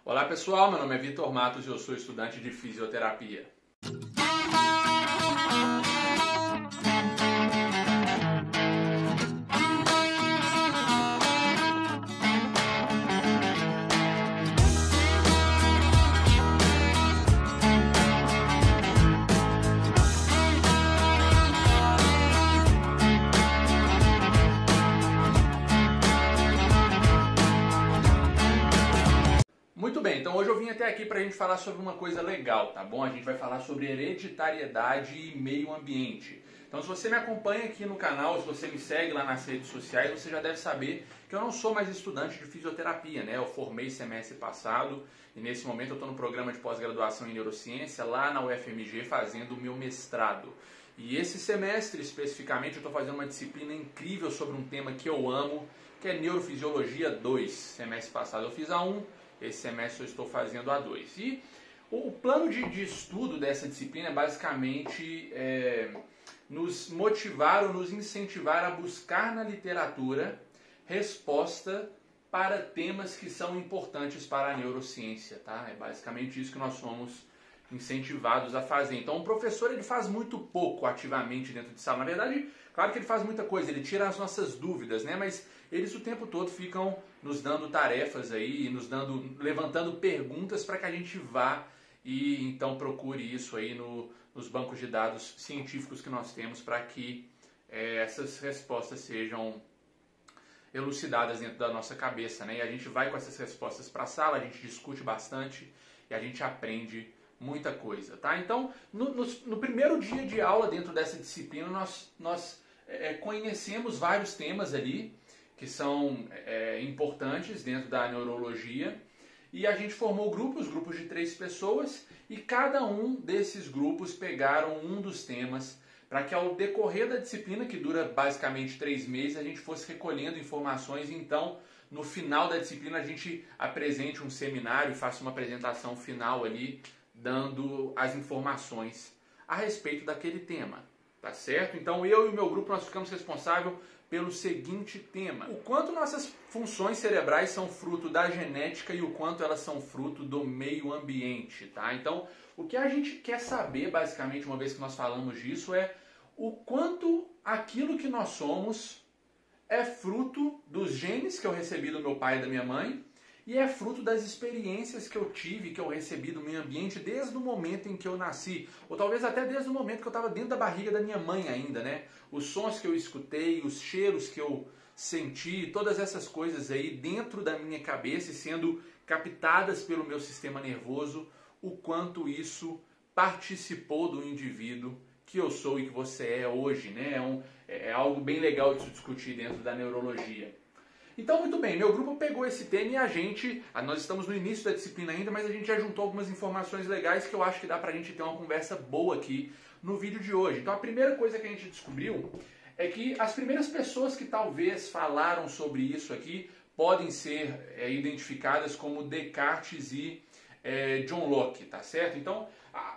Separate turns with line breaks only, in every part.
Olá pessoal, meu nome é Vitor Matos e eu sou estudante de fisioterapia. Muito bem, então hoje eu vim até aqui para a gente falar sobre uma coisa legal, tá bom? A gente vai falar sobre hereditariedade e meio ambiente. Então se você me acompanha aqui no canal, se você me segue lá nas redes sociais, você já deve saber que eu não sou mais estudante de fisioterapia, né? Eu formei semestre passado e nesse momento eu estou no programa de pós-graduação em neurociência lá na UFMG fazendo o meu mestrado. E esse semestre especificamente eu estou fazendo uma disciplina incrível sobre um tema que eu amo, que é Neurofisiologia 2. Semestre passado eu fiz a 1. Esse semestre eu estou fazendo a 2. E o plano de estudo dessa disciplina é basicamente nos motivar ou nos incentivar a buscar na literatura resposta para temas que são importantes para a neurociência, tá? É basicamente isso que nós somos incentivados a fazer. Então o professor ele faz muito pouco ativamente dentro de sala. Na verdade, claro que ele faz muita coisa, ele tira as nossas dúvidas, né? Mas eles o tempo todo ficam nos dando tarefas aí, levantando perguntas para que a gente vá e então procure isso aí nos bancos de dados científicos que nós temos para que essas respostas sejam elucidadas dentro da nossa cabeça, né? E a gente vai com essas respostas para a sala, a gente discute bastante e a gente aprende muita coisa, tá? Então, no primeiro dia de aula dentro dessa disciplina, nós conhecemos vários temas ali que são importantes dentro da neurologia e a gente formou grupos de 3 pessoas e cada um desses grupos pegaram um dos temas para que ao decorrer da disciplina, que dura basicamente 3 meses, a gente fosse recolhendo informações e então no final da disciplina a gente apresente um seminário e faça uma apresentação final ali dando as informações a respeito daquele tema, tá certo? Então eu e o meu grupo nós ficamos responsáveis pelo seguinte tema: o quanto nossas funções cerebrais são fruto da genética e o quanto elas são fruto do meio ambiente, tá? Então, o que a gente quer saber, basicamente, uma vez que nós falamos disso, é o quanto aquilo que nós somos é fruto dos genes que eu recebi do meu pai e da minha mãe e é fruto das experiências que eu tive, que eu recebi do meio ambiente desde o momento em que eu nasci. Ou talvez até desde o momento que eu estava dentro da barriga da minha mãe ainda, né? Os sons que eu escutei, os cheiros que eu senti, todas essas coisas aí dentro da minha cabeça e sendo captadas pelo meu sistema nervoso, o quanto isso participou do indivíduo que eu sou e que você é hoje, né? É algo bem legal de se discutir dentro da neurologia. Então, muito bem, meu grupo pegou esse tema e nós estamos no início da disciplina ainda, mas a gente já juntou algumas informações legais que eu acho que dá pra gente ter uma conversa boa aqui no vídeo de hoje. Então, a primeira coisa que a gente descobriu é que as primeiras pessoas que talvez falaram sobre isso aqui podem ser identificadas como Descartes e John Locke, tá certo? Então,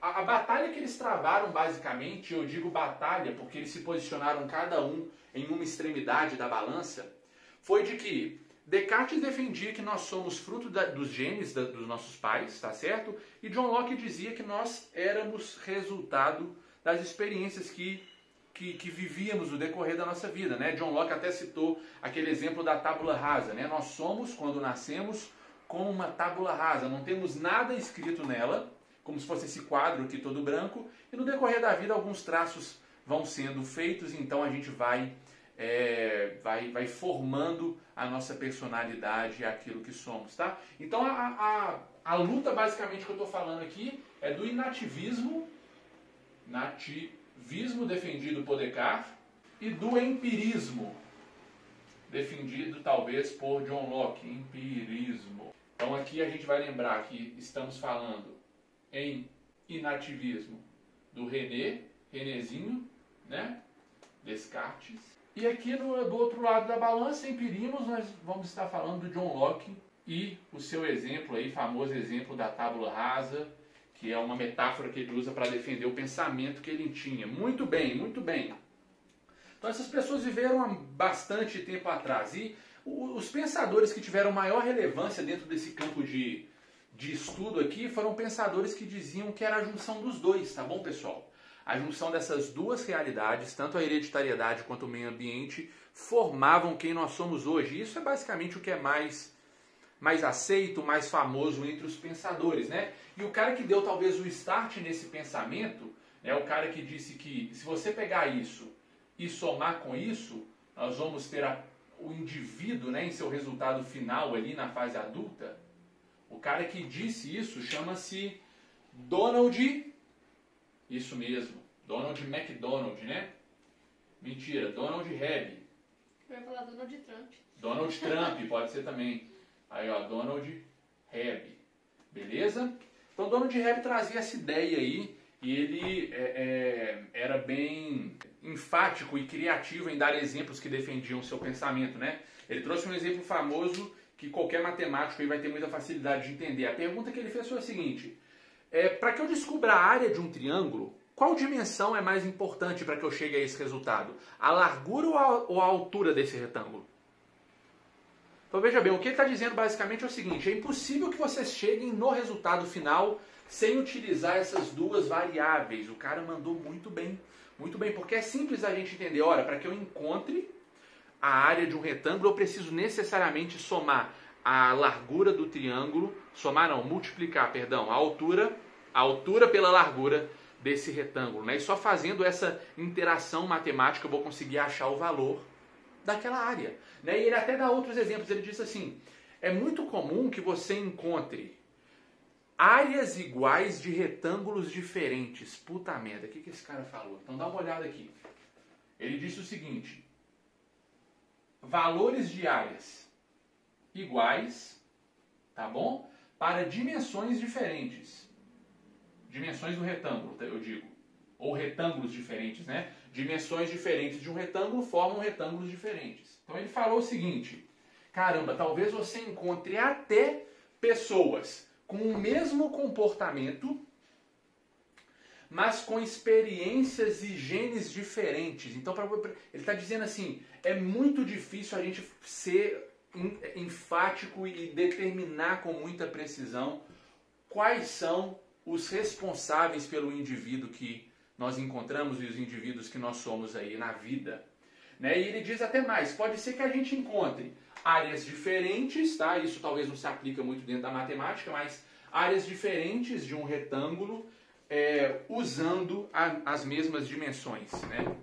a batalha que eles travaram, basicamente, eu digo batalha porque eles se posicionaram cada um em uma extremidade da balança, foi de que Descartes defendia que nós somos fruto dos genes dos nossos pais, tá certo? E John Locke dizia que nós éramos resultado das experiências que vivíamos no decorrer da nossa vida, né? John Locke até citou aquele exemplo da tábula rasa, né? Nós somos, quando nascemos, como uma tábula rasa, não temos nada escrito nela, como se fosse esse quadro aqui todo branco, e no decorrer da vida alguns traços vão sendo feitos, então a gente vai formando a nossa personalidade e aquilo que somos, tá? Então a luta basicamente que eu estou falando aqui é do nativismo defendido por Descartes e do empirismo defendido talvez por John Locke, empirismo. Então aqui a gente vai lembrar que estamos falando em inativismo do Renézinho, né? Descartes. E aqui do outro lado da balança, empirismo, nós vamos estar falando do John Locke e o seu exemplo aí, famoso exemplo da tábula rasa, que é uma metáfora que ele usa para defender o pensamento que ele tinha. Muito bem, muito bem. Então essas pessoas viveram há bastante tempo atrás e os pensadores que tiveram maior relevância dentro desse campo de de estudo aqui foram pensadores que diziam que era a junção dos dois, tá bom, pessoal? A junção dessas duas realidades, tanto a hereditariedade quanto o meio ambiente, formavam quem nós somos hoje. Isso é basicamente o que é mais aceito, mais famoso entre os pensadores, né? E o cara que deu talvez o start nesse pensamento, é o cara que disse que se você pegar isso e somar com isso, nós vamos ter o indivíduo, né, em seu resultado final ali na fase adulta. O cara que disse isso chama-se Donald, isso mesmo, Donald MacDonald, né? Mentira, Donald Hebb.
Eu ia falar Donald Trump.
Donald Trump, pode ser também. Aí, ó, Donald Hebb. Beleza? Então, Donald Hebb trazia essa ideia aí e ele era bem enfático e criativo em dar exemplos que defendiam o seu pensamento, né? Ele trouxe um exemplo famoso que qualquer matemático aí vai ter muita facilidade de entender. A pergunta que ele fez foi a seguinte: para que eu descubra a área de um triângulo, qual dimensão é mais importante para que eu chegue a esse resultado? A largura ou a altura desse retângulo? Então veja bem, o que ele está dizendo basicamente é o seguinte: é impossível que vocês cheguem no resultado final sem utilizar essas duas variáveis. O cara mandou muito bem, porque é simples a gente entender. Ora, para que eu encontre a área de um retângulo, eu preciso necessariamente somar a largura do triângulo, multiplicar, perdão, a altura pela largura desse retângulo, né? E só fazendo essa interação matemática eu vou conseguir achar o valor daquela área, né? E ele até dá outros exemplos. Ele diz assim: é muito comum que você encontre áreas iguais de retângulos diferentes. Puta merda, o que esse cara falou? Então dá uma olhada aqui. Ele disse o seguinte: valores de áreas iguais, tá bom? Para dimensões diferentes. Dimensões do retângulo, eu digo. Ou retângulos diferentes, né? Dimensões diferentes de um retângulo formam retângulos diferentes. Então ele falou o seguinte: caramba, talvez você encontre até pessoas com o mesmo comportamento, mas com experiências e genes diferentes. Então ele está dizendo assim: é muito difícil a gente ser enfático e determinar com muita precisão quais são os responsáveis pelo indivíduo que nós encontramos e os indivíduos que nós somos aí na vida, né? E ele diz até mais: pode ser que a gente encontre áreas diferentes, tá? Isso talvez não se aplica muito dentro da matemática, mas áreas diferentes de um retângulo usando as mesmas dimensões, né?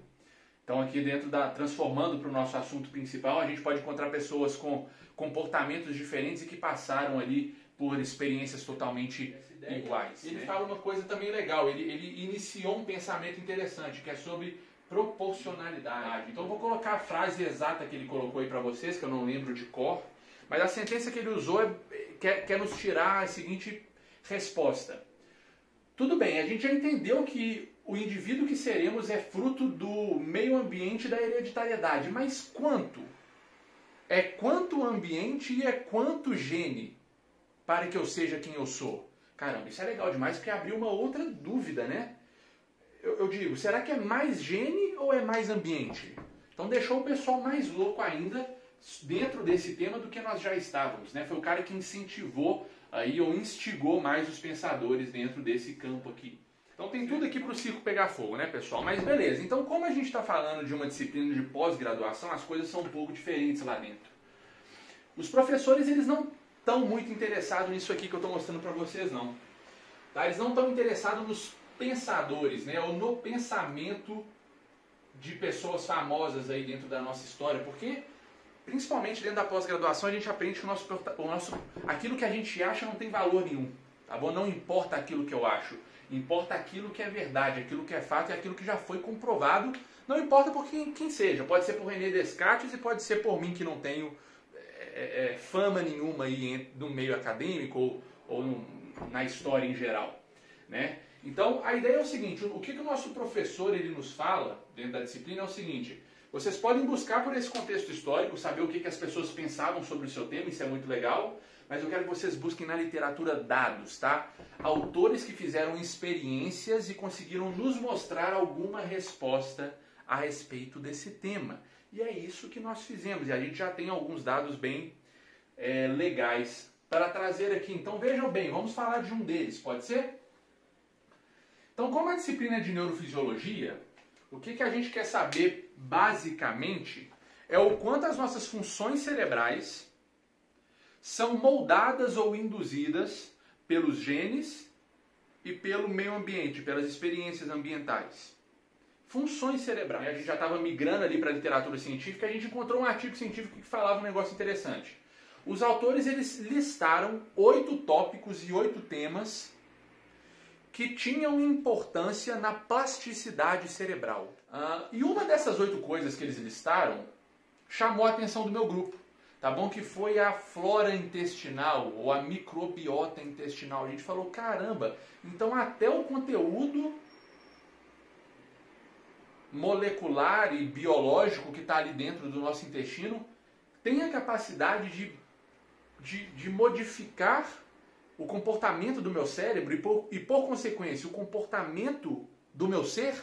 Então aqui dentro transformando para o nosso assunto principal, a gente pode encontrar pessoas com comportamentos diferentes e que passaram ali por experiências totalmente iguais. Ele fala uma coisa também legal, ele iniciou um pensamento interessante, que é sobre proporcionalidade. Então eu vou colocar a frase exata que ele colocou aí para vocês, que eu não lembro de cor, mas a sentença que ele usou quer nos tirar a seguinte resposta: tudo bem, a gente já entendeu que o indivíduo que seremos é fruto do meio ambiente e da hereditariedade, mas quanto? É quanto ambiente e é quanto gene para que eu seja quem eu sou? Caramba, isso é legal demais, porque abriu uma outra dúvida, né? Eu digo, será que é mais gene ou é mais ambiente? Então deixou o pessoal mais louco ainda dentro desse tema do que nós já estávamos, né? Foi o cara que incentivou aí, ou instigou mais os pensadores dentro desse campo aqui. Então tem tudo aqui para o circo pegar fogo, né, pessoal? Mas beleza, então como a gente está falando de uma disciplina de pós-graduação, as coisas são um pouco diferentes lá dentro. Os professores, eles não estão muito interessados nisso aqui que eu estou mostrando para vocês, não. Tá? Eles não estão interessados nos pensadores, né, ou no pensamento de pessoas famosas aí dentro da nossa história, porque principalmente dentro da pós-graduação a gente aprende que aquilo que a gente acha não tem valor nenhum, tá bom? Não importa aquilo que eu acho, importa aquilo que é verdade, aquilo que é fato e aquilo que já foi comprovado, não importa por quem seja, pode ser por René Descartes e pode ser por mim que não tenho fama nenhuma aí no meio acadêmico ou na história em geral, né? Então a ideia é o seguinte: o que o nosso professor ele nos fala dentro da disciplina é o seguinte: vocês podem buscar por esse contexto histórico, saber o que as pessoas pensavam sobre o seu tema, isso é muito legal, mas eu quero que vocês busquem na literatura dados, tá? Autores que fizeram experiências e conseguiram nos mostrar alguma resposta a respeito desse tema. E é isso que nós fizemos, e a gente já tem alguns dados bem legais para trazer aqui. Então vejam bem, vamos falar de um deles, pode ser? Então, como a disciplina de neurofisiologia, o que a gente quer saber basicamente é o quanto as nossas funções cerebrais são moldadas ou induzidas pelos genes e pelo meio ambiente, pelas experiências ambientais. Funções cerebrais. A gente já estava migrando ali para a literatura científica e a gente encontrou um artigo científico que falava um negócio interessante. Os autores eles listaram 8 tópicos e 8 temas que tinham importância na plasticidade cerebral. E uma dessas 8 coisas que eles listaram chamou a atenção do meu grupo, tá bom? Que foi a flora intestinal ou a microbiota intestinal. A gente falou, caramba, então até o conteúdo molecular e biológico que está ali dentro do nosso intestino tem a capacidade de modificar o comportamento do meu cérebro e por consequência, o comportamento do meu ser.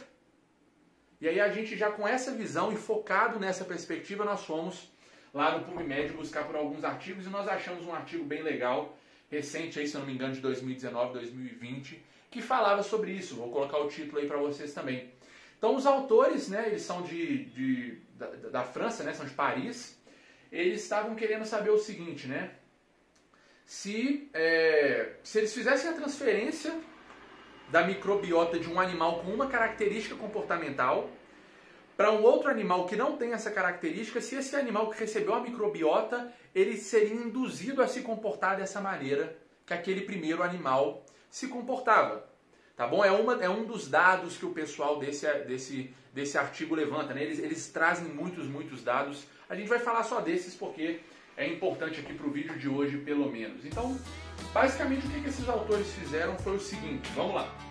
E aí a gente já com essa visão e focado nessa perspectiva, nós fomos lá no PubMed buscar por alguns artigos e nós achamos um artigo bem legal, recente aí, se eu não me engano, de 2019, 2020, que falava sobre isso. Vou colocar o título aí para vocês também. Então os autores, né, eles são da França, né, são de Paris, eles estavam querendo saber o seguinte, né? Se eles fizessem a transferência da microbiota de um animal com uma característica comportamental para um outro animal que não tem essa característica, se esse animal que recebeu a microbiota, ele seria induzido a se comportar dessa maneira que aquele primeiro animal se comportava. Tá bom? É um dos dados que o pessoal desse artigo levanta, né? Eles trazem muitos dados. A gente vai falar só desses porque é importante aqui para o vídeo de hoje, pelo menos. Então, basicamente, o que esses autores fizeram foi o seguinte. Vamos lá.